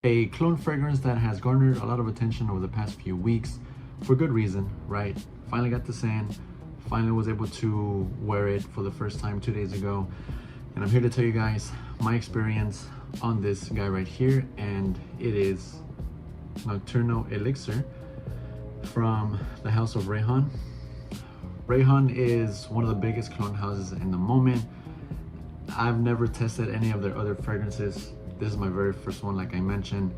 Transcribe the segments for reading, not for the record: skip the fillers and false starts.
A clone fragrance that has garnered a lot of attention over the past few weeks for good reason, right? Finally got this in, finally was able to wear it for the first time 2 days ago. And I'm here to tell you guys my experience on this guy right here. And it is Nocturno Elixir from the house of Rayhaan. Rayhaan is one of the biggest clone houses in the moment. I've never tested any of their other fragrances. This is my very first one, like I mentioned,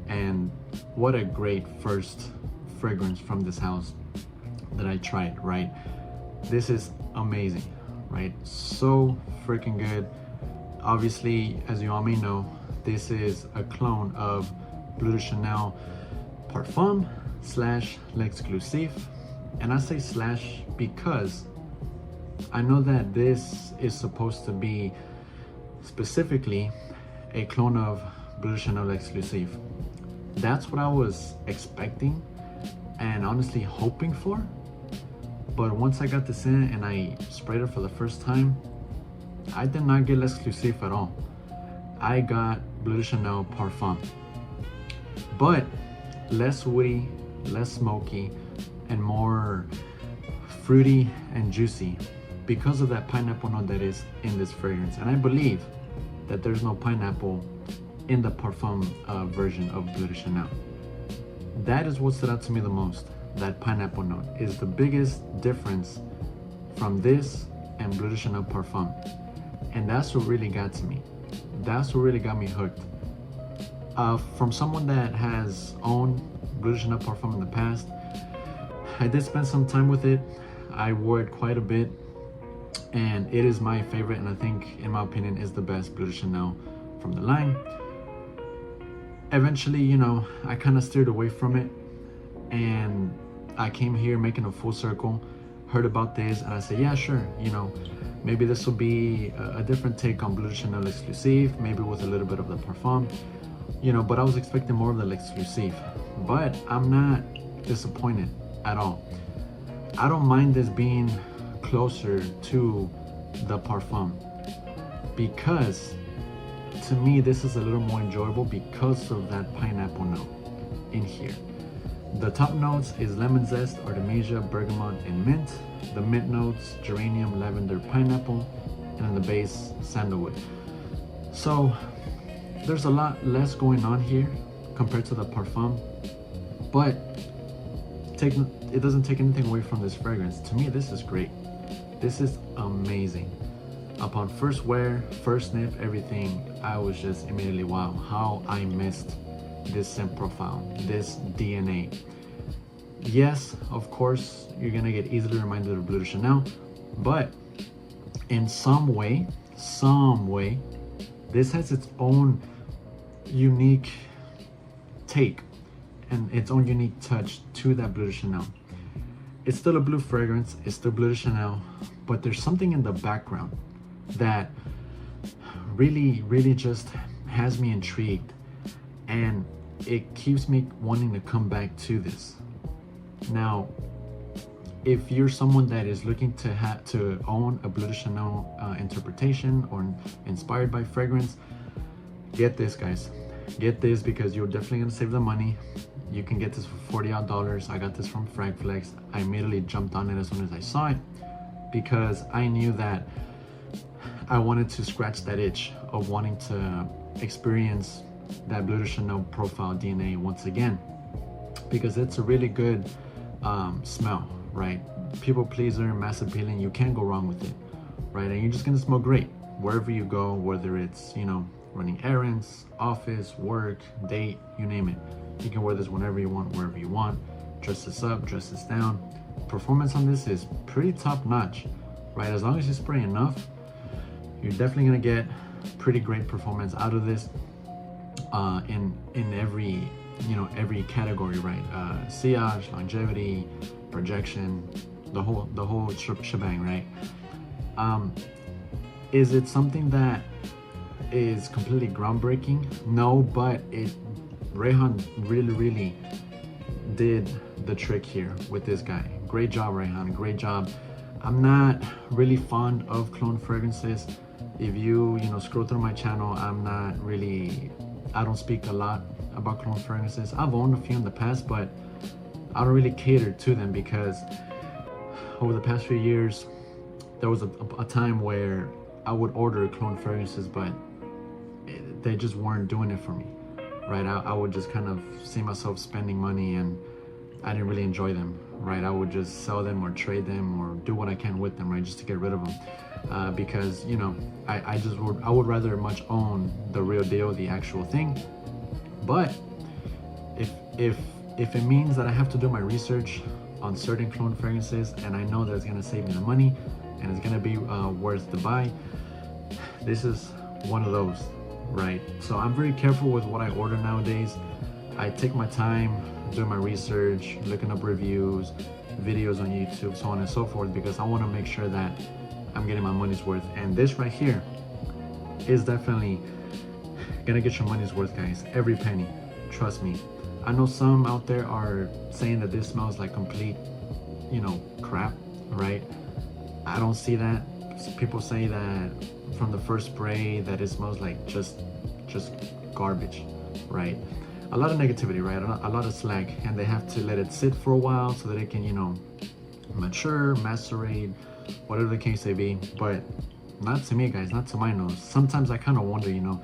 and what a great first fragrance from this house that I tried, right? This is amazing, right? So freaking good. Obviously, as you all may know, this is a clone of Bleu de Chanel Parfum slash L'Exclusif. And I say slash because I know that this is supposed to be specifically a clone of Bleu de Chanel Exclusive. That's what I was expecting and honestly hoping for. But once I got this in and I sprayed it for the first time, I did not get L'Exclusive at all. I got Bleu de Chanel Parfum. But less woody, less smoky, and more fruity and juicy because of that pineapple note that is in this fragrance. And I believe that there's no pineapple in the Parfum version of Bleu de Chanel. That is what stood out to me the most. That pineapple note is the biggest difference from this and Bleu de Chanel Parfum. And that's what really got to me. That's what really got me hooked. From someone that has owned Bleu de Chanel Parfum in the past, I did spend some time with it. I wore it quite a bit, and it is my favorite, and I think, in my opinion, is the best Bleu de Chanel from the line. Eventually, you know, I kind of steered away from it, and I came here making a full circle, heard about this, and I said, yeah, sure, you know, maybe this will be a different take on Bleu de Chanel Exclusive, maybe with a little bit of the Parfum, you know, but I was expecting more of the Exclusive. But I'm not disappointed at all. I don't mind this being closer to the Parfum because to me this is a little more enjoyable because of that pineapple note in here. The top notes is lemon zest, artemisia, bergamot, and mint. The mint notes, geranium, lavender, pineapple, and in the base, sandalwood. So there's a lot less going on here compared to the Parfum, but it doesn't take anything away from this fragrance. To me, this is great. This is amazing. Upon first wear, first sniff, everything, I was just immediately, wow, how I missed this scent profile, this DNA. Yes, of course, you're gonna get easily reminded of Bleu de Chanel, but in some way, this has its own unique take and its own unique touch to that Bleu de Chanel. It's still a blue fragrance, it's still Bleu de Chanel, but there's something in the background that really just has me intrigued, and it keeps me wanting to come back to this. Now, if you're someone that is looking to own a Bleu de Chanel interpretation or inspired by fragrance, get this, guys. Get this because you're definitely gonna save the money. You can get this for $40 odd. I got this from Fragflex. I immediately jumped on it as soon as I saw it because I knew that I wanted to scratch that itch of wanting to experience that Bleu de Chanel profile DNA once again, because it's a really good smell, right? People pleaser, mass appealing, you can't go wrong with it, right? And you're just gonna smell great wherever you go, whether it's, you know, running errands, office, work, date, you name it. You can wear this whenever you want, wherever you want. Dress this up, dress this down. Performance on this is pretty top notch, right? As long as you spray enough, you're definitely gonna get pretty great performance out of this in every, you know, every category, right? Sillage, longevity, projection, the whole shebang, right? Is it something that is completely groundbreaking? No, but Rayhaan really did the trick here with this guy. Great job, Rayhaan, great job. I'm not really fond of clone fragrances. If you scroll through my channel, I don't speak a lot about cologne fragrances. I've owned a few in the past, but I don't really cater to them because over the past few years, there was a time where I would order cologne fragrances, but they just weren't doing it for me, right? I would just kind of see myself spending money and I didn't really enjoy them, right? I would just sell them or trade them or do what I can with them, right? Just to get rid of them. Because, you know, I would rather much own the real deal, the actual thing. But if it means that I have to do my research on certain cologne fragrances and I know that it's gonna save me the money and it's gonna be worth the buy, this is one of those, right? So I'm very careful with what I order nowadays. I take my time doing my research, looking up reviews, videos on YouTube, so on and so forth, because I want to make sure that I'm getting my money's worth. And this right here is definitely gonna get your money's worth, guys. Every penny, trust me. I know some out there are saying that this smells like complete, you know, crap, right? I don't see that. People say that from the first spray that it smells like just garbage, right? A lot of negativity, right? A lot of slag, and they have to let it sit for a while so that it can, you know, mature, macerate, whatever the case may be. But not to me, guys, not to my nose. Sometimes I kind of wonder, you know,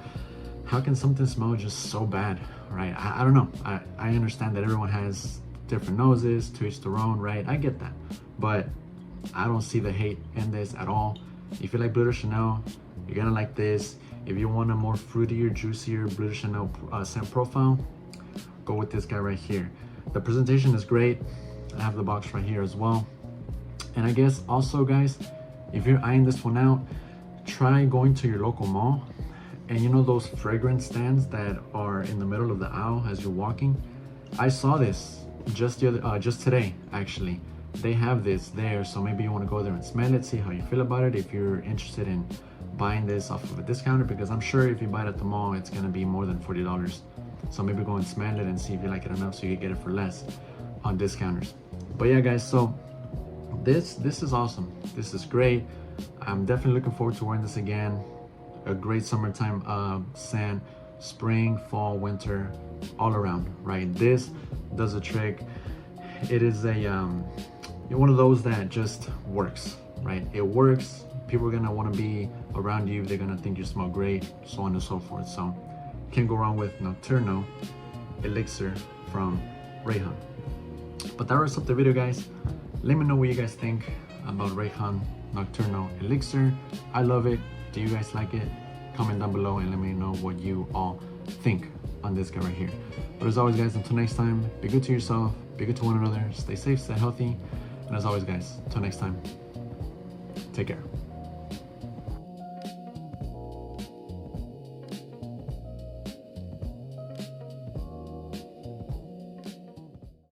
how can something smell just so bad, right? I don't know. I understand that everyone has different noses, to each their own, right? I get that, but I don't see the hate in this at all. If you like Bleu de Chanel, you're gonna like this. If you want a more fruitier, juicier Bleu de Chanel scent profile, go with this guy right here. The presentation is great. I have the box right here as well. And I guess also, guys, if you're eyeing this one out, try going to your local mall. And you know those fragrance stands that are in the middle of the aisle as you're walking? I saw this just today, actually. They have this there, so maybe you want to go there and smell it, see how you feel about it, if you're interested in buying this off of a discounter, because I'm sure if you buy it at the mall, it's gonna be more than $40. So maybe go and smell it and see if you like it enough so you can get it for less on discounters. But yeah, guys, so this is awesome. This is great. I'm definitely looking forward to wearing this again. A great summertime scent, spring, fall, winter, all around, right? This does a trick. It is a one of those that just works, right? It works. People are gonna want to be around you. They're gonna think you smell great, so on and so forth. So can't go wrong with Nocturno Elixir from Rayhaan. But that wraps up the video, guys. Let me know what you guys think about Rayhaan Nocturno Elixir. I love it. Do you guys like it? Comment down below and let me know what you all think on this guy right here. But as always, guys, until next time, be good to yourself, be good to one another, stay safe, stay healthy, and as always, guys, until next time, take care.